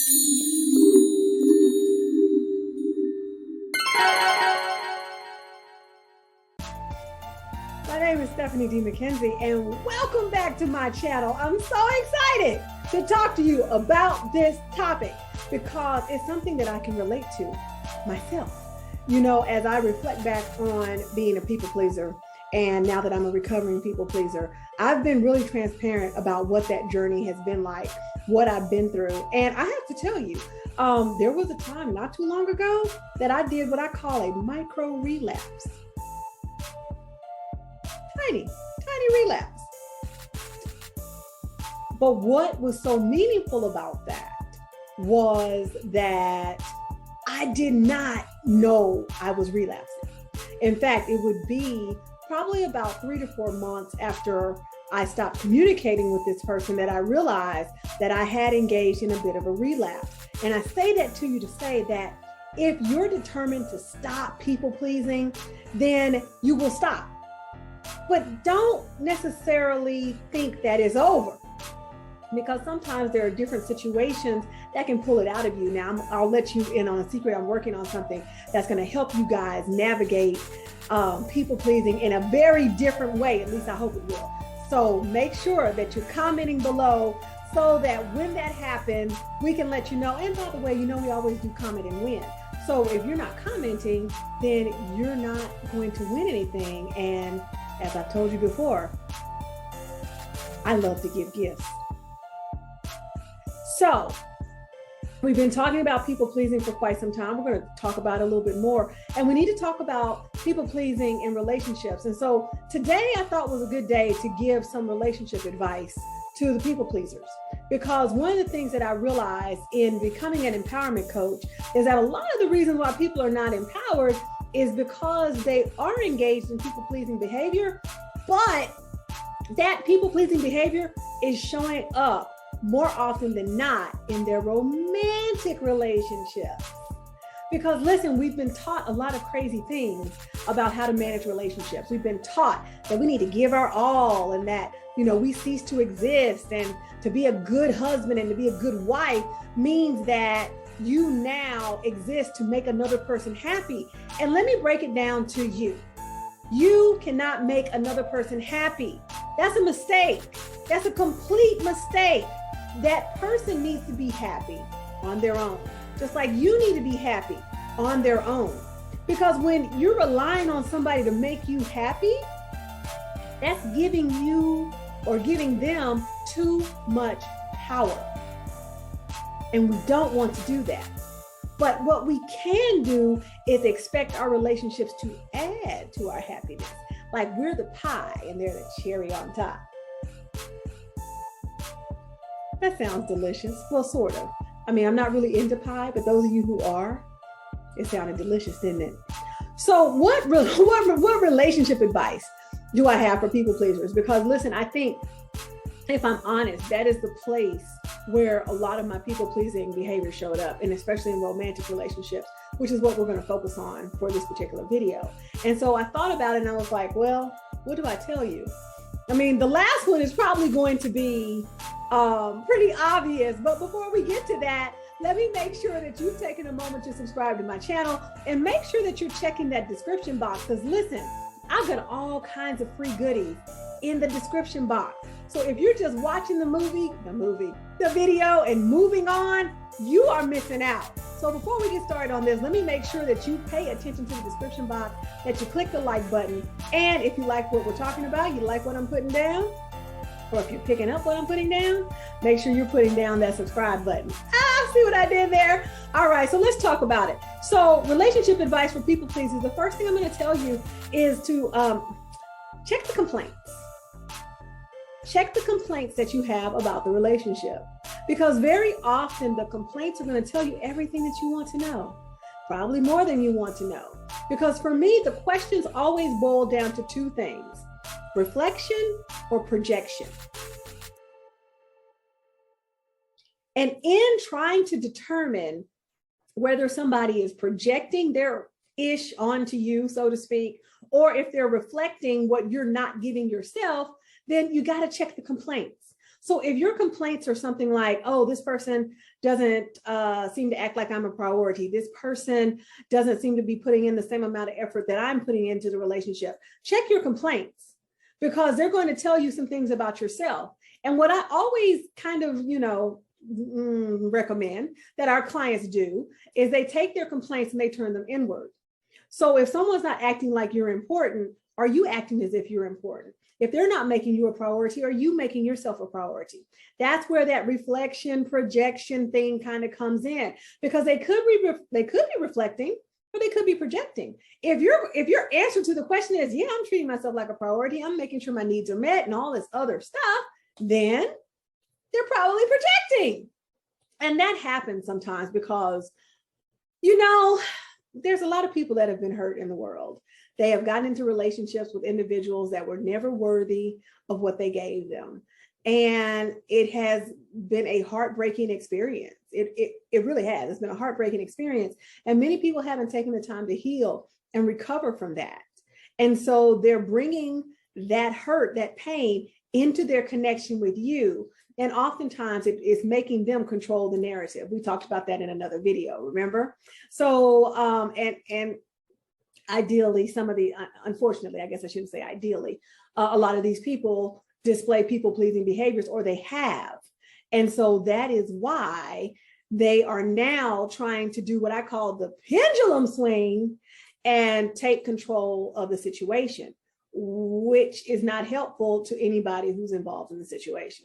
My name is Stephanie D. McKenzie, and welcome back to my channel. I'm so excited to talk to you about this topic because it's something that I can relate to myself. You know, as I reflect back on being a people pleaser, and now that I'm a recovering people pleaser, I've been really transparent about what that journey has been like, what I've been through. And I have to tell you, there was a time not too long ago that I did what I call a micro relapse. Tiny relapse. But what was so meaningful about that was that I did not know I was relapsing. In fact, it would be probably about 3 to 4 months after I stopped communicating with this person that I realized that I had engaged in a bit of a relapse. And I say that to you to say that if you're determined to stop people pleasing, then you will stop. But don't necessarily think that it's over, because sometimes there are different situations that can pull it out of you. Now, I'll let you in on a secret. I'm working on something that's going to help you guys navigate people pleasing in a very different way. At least I hope it will. So make sure that you're commenting below so that when that happens, we can let you know. And by the way, you know, we always do comment and win. So if you're not commenting, then you're not going to win anything. And as I've told you before, I love to give gifts. So we've been talking about people pleasing for quite some time. We're going to talk about it a little bit more. And we need to talk about people pleasing in relationships. And so today I thought was a good day to give some relationship advice to the people pleasers. Because one of the things that I realized in becoming an empowerment coach is that a lot of the reasons why people are not empowered is because they are engaged in people-pleasing behavior, but that people-pleasing behavior is showing up more often than not in their romantic relationships. Because listen, we've been taught a lot of crazy things about how to manage relationships. We've been taught that we need to give our all and that, you know, we cease to exist, and to be a good husband and to be a good wife means that you now exist to make another person happy. And let me break it down to you. You cannot make another person happy. That's a mistake. That's a complete mistake. That person needs to be happy on their own, just like you need to be happy on their own. Because when you're relying on somebody to make you happy, that's giving you or giving them too much power. And we don't want to do that. But what we can do is expect our relationships to add to our happiness. Like we're the pie and they're the cherry on top. That sounds delicious. Well, sort of. I mean, I'm not really into pie, but those of you who are, it sounded delicious, didn't it? So what relationship advice do I have for people pleasers? Because listen, I think if I'm honest, that is the place where a lot of my people-pleasing behavior showed up, and especially in romantic relationships, which is what we're going to focus on for this particular video. And so I thought about it and I was like, well, what do I tell you? I mean, the last one is probably going to be pretty obvious, but before we get to that, let me make sure that you've taken a moment to subscribe to my channel and make sure that you're checking that description box, because listen, I've got all kinds of free goodies in the description box. So if you're just watching the video and moving on, you are missing out. So before we get started on this, let me make sure that you pay attention to the description box, that you click the like button. And if you like what we're talking about, you like what I'm putting down, or if you're picking up what I'm putting down, make sure you're putting down that subscribe button. See what I did there? All right, so let's talk about it. So relationship advice for people pleasers. The first thing I'm going to tell you is to check the complaints. Check the complaints that you have about the relationship, because very often the complaints are going to tell you everything that you want to know, probably more than you want to know. Because for me, the questions always boil down to two things: reflection or projection. And in trying to determine whether somebody is projecting their ish onto you, so to speak, or if they're reflecting what you're not giving yourself, then you got to check the complaints. So if your complaints are something like, oh, this person doesn't seem to act like I'm a priority. This person doesn't seem to be putting in the same amount of effort that I'm putting into the relationship. Check your complaints, because they're going to tell you some things about yourself. And what I always kind of, recommend that our clients do is they take their complaints and they turn them inward. So if someone's not acting like you're important, are you acting as if you're important? If they're not making you a priority, are you making yourself a priority? That's where that reflection, projection thing kind of comes in, because they could be reflecting, or they could be projecting. If your answer to the question is, yeah, I'm treating myself like a priority, I'm making sure my needs are met and all this other stuff, then they're probably projecting. And that happens sometimes because, there's a lot of people that have been hurt in the world. They have gotten into relationships with individuals that were never worthy of what they gave them. And it has been a heartbreaking experience. It really has. It's been a heartbreaking experience. And many people haven't taken the time to heal and recover from that. And so they're bringing that hurt, that pain into their connection with you. And oftentimes it's making them control the narrative. We talked about that in another video, remember? So, and ideally, unfortunately, I guess I shouldn't say ideally, a lot of these people display people-pleasing behaviors, or they have. And so that is why they are now trying to do what I call the pendulum swing and take control of the situation, which is not helpful to anybody who's involved in the situation.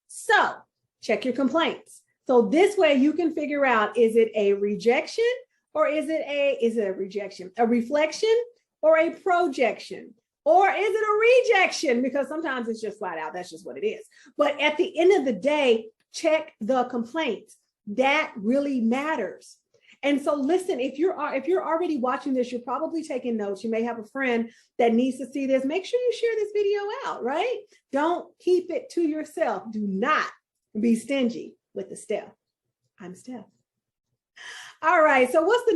So check your complaints. So this way you can figure out, is it a rejection, or is it a rejection, a reflection, or a projection, or is it a rejection? Because sometimes it's just flat out, that's just what it is. But at the end of the day, check the complaints. That really matters. And so listen, if you're already watching this, you're probably taking notes. You may have a friend that needs to see this. Make sure you share this video out, right? Don't keep it to yourself. Do not be stingy with the Steph. I'm Steph. All right. So what's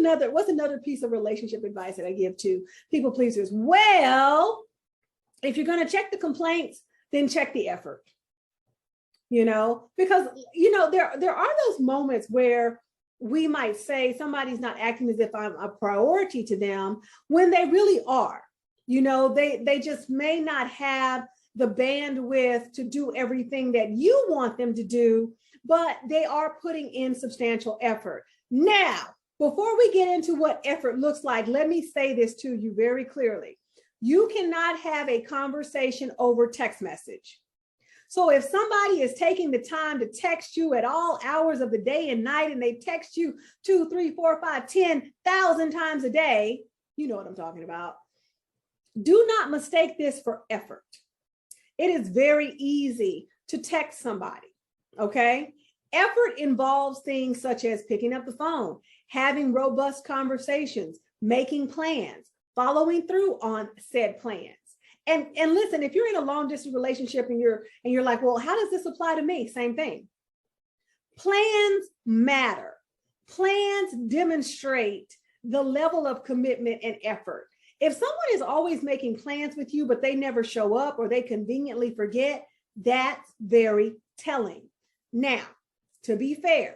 another piece of relationship advice that I give to people pleasers? Well, if you're going to check the complaints, then check the effort. Because there are those moments where we might say somebody's not acting as if I'm a priority to them, when they really are. They just may not have the bandwidth to do everything that you want them to do, but they are putting in substantial effort. Now, before we get into what effort looks like, let me say this to you very clearly. You cannot have a conversation over text message. So if somebody is taking the time to text you at all hours of the day and night, and they text you 2, 3, 4, 5, 10,000 times a day, you know what I'm talking about. Do not mistake this for effort. It is very easy to text somebody, okay? Effort involves things such as picking up the phone, having robust conversations, making plans, following through on said plans. And listen, if you're in a long distance relationship and you're like, well, how does this apply to me? Same thing. Plans matter. Plans demonstrate the level of commitment and effort. If someone is always making plans with you, but they never show up, or they conveniently forget, that's very telling. Now, to be fair,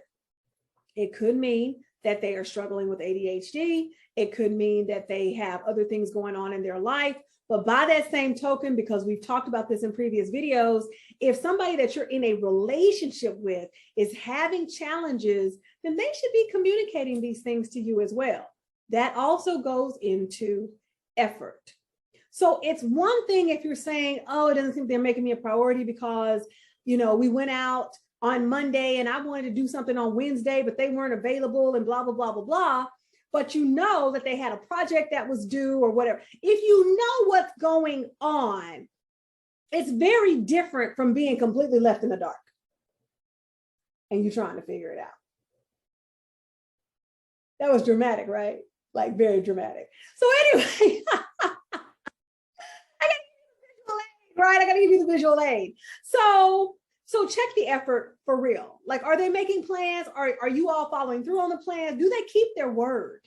it could mean that they are struggling with ADHD. It could mean that they have other things going on in their life. But by that same token, because we've talked about this in previous videos, if somebody that you're in a relationship with is having challenges, then they should be communicating these things to you as well. That also goes into effort. So it's one thing if you're saying, oh, it doesn't seem they're making me a priority because, we went out on Monday and I wanted to do something on Wednesday, but they weren't available and blah, blah, blah, blah, blah. But you know that they had a project that was due or whatever. If you know what's going on, it's very different from being completely left in the dark and you're trying to figure it out. That was dramatic, right? Like very dramatic. So anyway, I gotta give you the visual aid. So check the effort for real. Like, are they making plans? Are you all following through on the plan? Do they keep their word?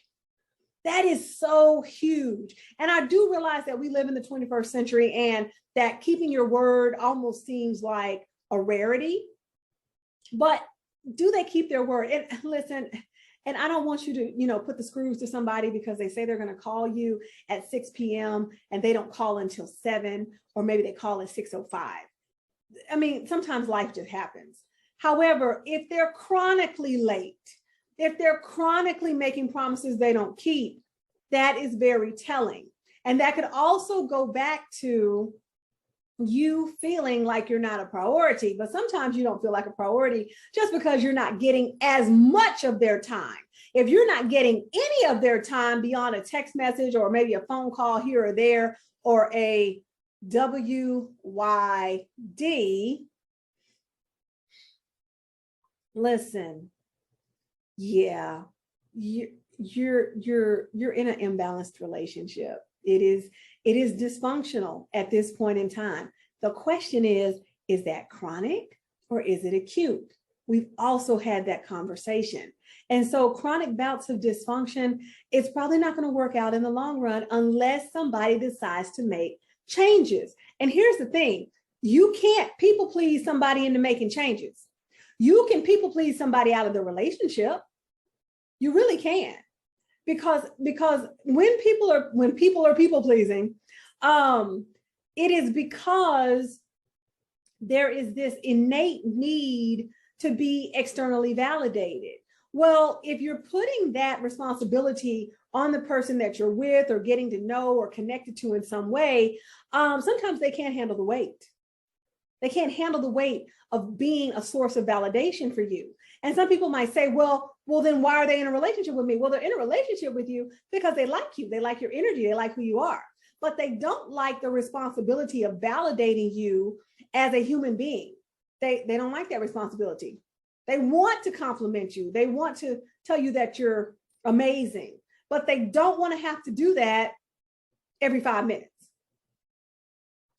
That is so huge. And I do realize that we live in the 21st century and that keeping your word almost seems like a rarity. But do they keep their word? And listen, and I don't want you to, put the screws to somebody because they say they're going to call you at 6 p.m. and they don't call until 7, or maybe they call at 6:05. I mean, sometimes life just happens. However, if they're chronically late, if they're chronically making promises they don't keep, that is very telling. And that could also go back to you feeling like you're not a priority, but sometimes you don't feel like a priority just because you're not getting as much of their time. If you're not getting any of their time beyond a text message or maybe a phone call here or there, or a WYD, listen, yeah, you're in an imbalanced relationship. It is dysfunctional at this point in time. The question is that chronic or is it acute? We've also had that conversation. And so chronic bouts of dysfunction, it's probably not going to work out in the long run unless somebody decides to make changes. And here's the thing, you can't people please somebody into making changes. You can people please somebody out of the relationship. You really can. Because when people are people pleasing, it is because there is this innate need to be externally validated. Well, if you're putting that responsibility on the person that you're with or getting to know or connected to in some way, sometimes they can't handle the weight. They can't handle the weight of being a source of validation for you. And some people might say, well, then why are they in a relationship with me? Well, they're in a relationship with you because they like you. They like your energy. They like who you are. But they don't like the responsibility of validating you as a human being. They don't like that responsibility. They want to compliment you. They want to tell you that you're amazing, but they don't want to have to do that every 5 minutes.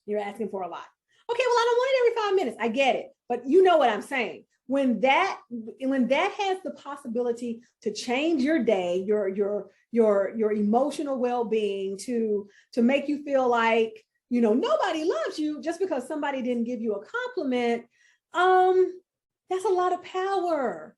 You're asking for a lot. Okay, well, I don't want it every 5 minutes. I get it. But you know what I'm saying. When that has the possibility to change your day, your emotional well-being, to make you feel like, nobody loves you just because somebody didn't give you a compliment, that's a lot of power.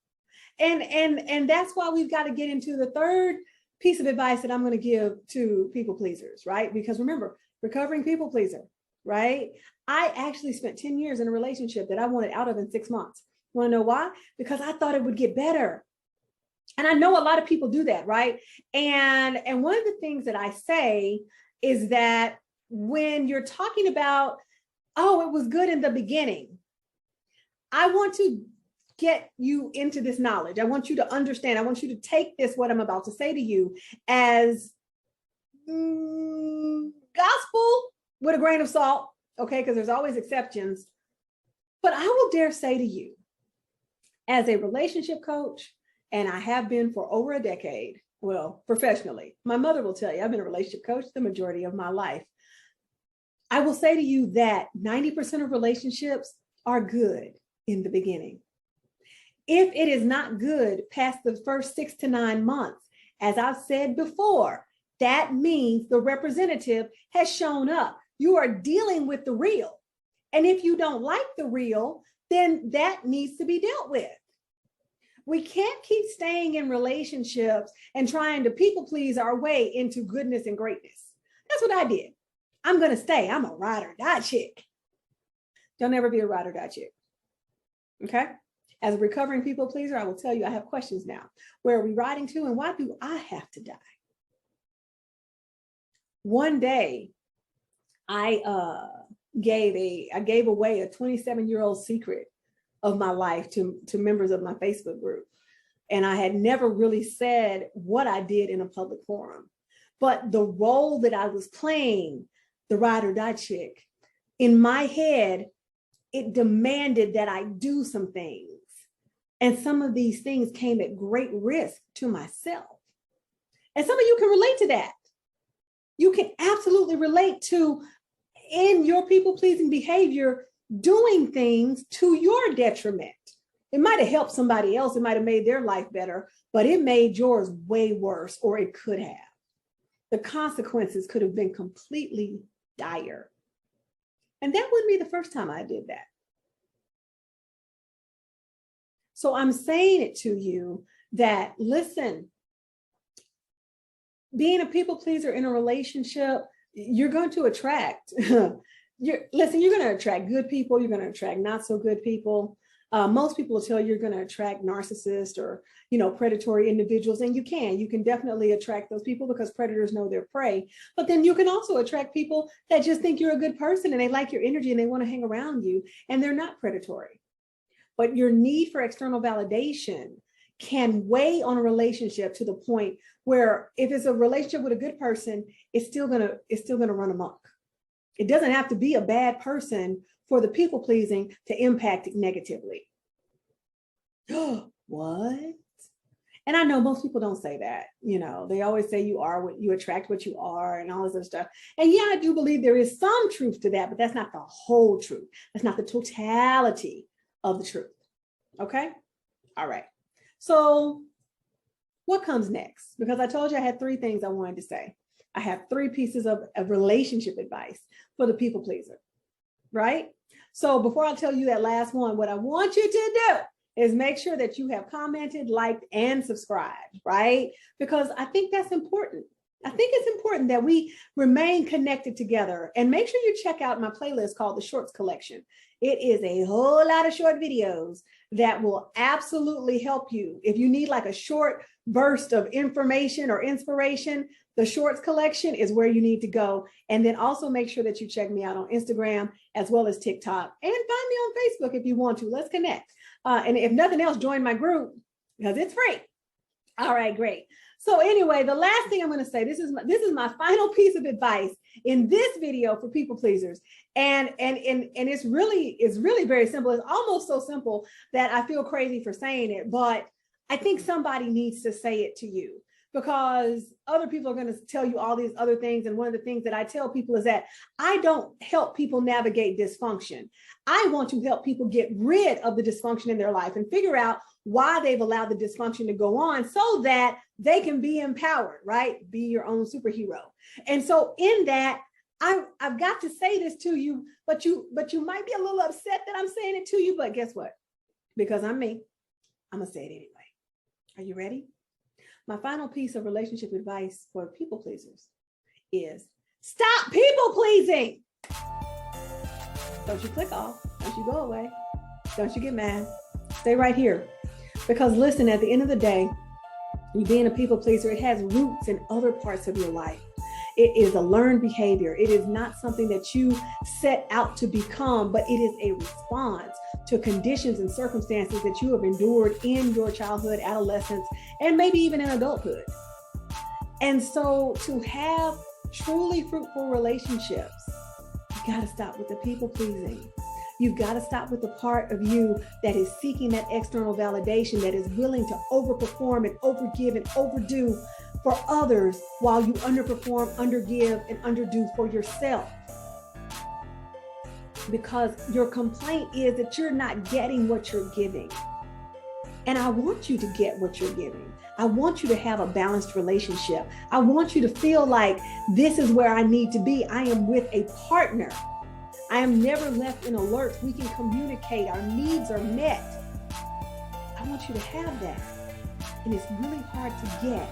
And that's why we've got to get into the third piece of advice that I'm going to give to people pleasers, right? Because remember, recovering people pleaser, right? I actually spent 10 years in a relationship that I wanted out of in 6 months. Want to know why? Because I thought it would get better. And I know a lot of people do that, right? And one of the things that I say is that when you're talking about, oh, it was good in the beginning, I want to get you into this knowledge. I want you to understand. I want you to take this, what I'm about to say to you, as gospel with a grain of salt, okay? Because there's always exceptions. But I will dare say to you, as a relationship coach, and I have been for over a decade, well, professionally, my mother will tell you, I've been a relationship coach the majority of my life. I will say to you that 90% of relationships are good in the beginning. If it is not good past the first 6 to 9 months, as I've said before, that means the representative has shown up. You are dealing with the real. And if you don't like the real, then that needs to be dealt with. We can't keep staying in relationships and trying to people please our way into goodness and greatness. That's what I did. I'm going to stay. I'm a ride or die chick. Don't ever be a ride or die chick. Okay? As a recovering people pleaser, I will tell you, I have questions now. Where are we riding to, and why do I have to die? One day, I gave away a 27-year-old secret of my life to members of my Facebook group. And I had never really said what I did in a public forum. But the role that I was playing, the ride or die chick, in my head, it demanded that I do some things. And some of these things came at great risk to myself. And some of you can relate to that. You can absolutely relate to, in your people-pleasing behavior, doing things to your detriment. It might have helped somebody else. It might have made their life better, but it made yours way worse, or it could have. The consequences could have been completely dire. And that wouldn't be the first time I did that. So I'm saying it to you that, listen, being a people pleaser in a relationship, you're going to attract, you're going to attract good people. You're going to attract not so good people. Most people will tell you you're going to attract narcissists or, predatory individuals. And you can definitely attract those people because predators know their prey. But then you can also attract people that just think you're a good person and they like your energy and they want to hang around you and they're not predatory. But your need for external validation can weigh on a relationship to the point where if it's a relationship with a good person, it's still gonna run amok. It doesn't have to be a bad person for the people pleasing to impact it negatively. What? And I know most people don't say that. They always say you attract what you are and all this other stuff. And yeah, I do believe there is some truth to that, but that's not the whole truth. That's not the totality of the truth. Okay? All right. So what comes next? Because I told you I had 3 things I wanted to say. I have 3 pieces of relationship advice for the people pleaser, right? So before I tell you that last one, what I want you to do is make sure that you have commented, liked, and subscribed, right? Because I think that's important. I think it's important that we remain connected together, and make sure you check out my playlist called the Shorts Collection. It is a whole lot of short videos that will absolutely help you. If you need like a short burst of information or inspiration, the Shorts Collection is where you need to go. And then also make sure that you check me out on Instagram as well as TikTok, and find me on Facebook if you want to. Let's connect. And if nothing else, join my group because it's free. All right, great. So anyway, the last thing I'm going to say, this is my final piece of advice in this video for people pleasers. And it's really very simple. It's almost so simple that I feel crazy for saying it, but I think somebody needs to say it to you, because other people are going to tell you all these other things. And one of the things that I tell people is that I don't help people navigate dysfunction. I want to help people get rid of the dysfunction in their life and figure out why they've allowed the dysfunction to go on so that they can be empowered, right? Be your own superhero. And so in that, I've got to say this to you, but you might be a little upset that I'm saying it to you, but guess what? Because I'm me, I'm gonna say it anyway. Are you ready? My final piece of relationship advice for people pleasers is stop people pleasing. Don't you click off, don't you go away, don't you get mad, stay right here. Because listen, at the end of the day, you being a people pleaser, it has roots in other parts of your life. It is a learned behavior. It is not something that you set out to become, but it is a response to conditions and circumstances that you have endured in your childhood, adolescence, and maybe even in adulthood. And so to have truly fruitful relationships, you got to stop with the people pleasing. You've got to stop with the part of you that is seeking that external validation, that is willing to overperform and overgive and overdo for others while you underperform, undergive, and underdo for yourself. Because your complaint is that you're not getting what you're giving. And I want you to get what you're giving. I want you to have a balanced relationship. I want you to feel like this is where I need to be. I am with a partner. I am never left in a lurch. We can communicate. Our needs are met. I want you to have that. And it's really hard to get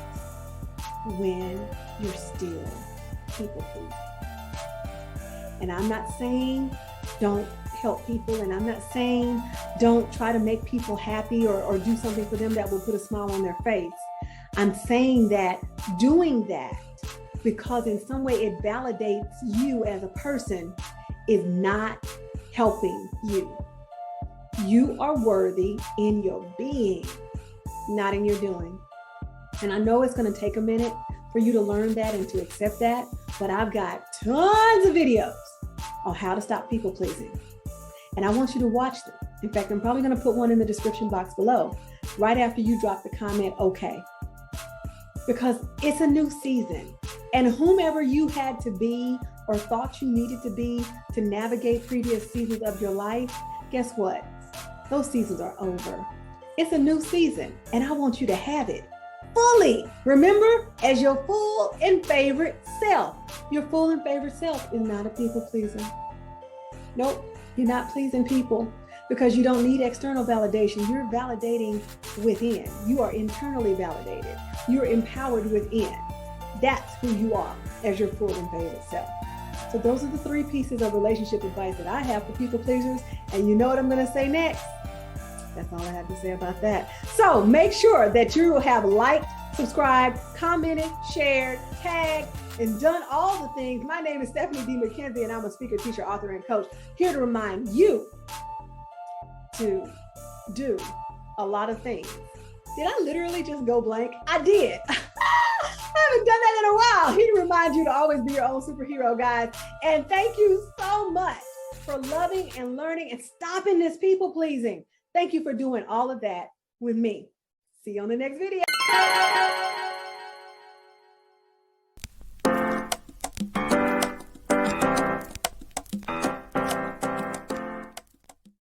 when you're still people pleasing. And I'm not saying don't help people, and I'm not saying don't try to make people happy or do something for them that will put a smile on their face. I'm saying that doing that because in some way it validates you as a person is not helping you. You are worthy in your being, not in your doing. And I know it's going to take a minute for you to learn that and to accept that, but I've got tons of videos on how to stop people pleasing. And I want you to watch them. In fact, I'm probably going to put one in the description box below, right after you drop the comment, okay. Because it's a new season. And whomever you had to be or thought you needed to be to navigate previous seasons of your life, guess what? Those seasons are over. It's a new season, and I want you to have it fully. Remember, as your full and favorite self. Your full and favorite self is not a people pleaser. Nope, you're not pleasing people. because you don't need external validation. You're validating within. You are internally validated. You're empowered within. That's who you are as your full and favored self. So those are the 3 pieces of relationship advice that I have for people pleasers. And you know what I'm going to say next? That's all I have to say about that. So make sure that you have liked, subscribed, commented, shared, tagged, and done all the things. My name is Stephanie D. McKenzie, and I'm a speaker, teacher, author, and coach, here to remind you to do a lot of things. Did I literally just go blank? I did. I haven't done that in a while. He reminds you to always be your own superhero, guys. And thank you so much for loving and learning and stopping this people pleasing. Thank you for doing all of that with me. See you on the next video.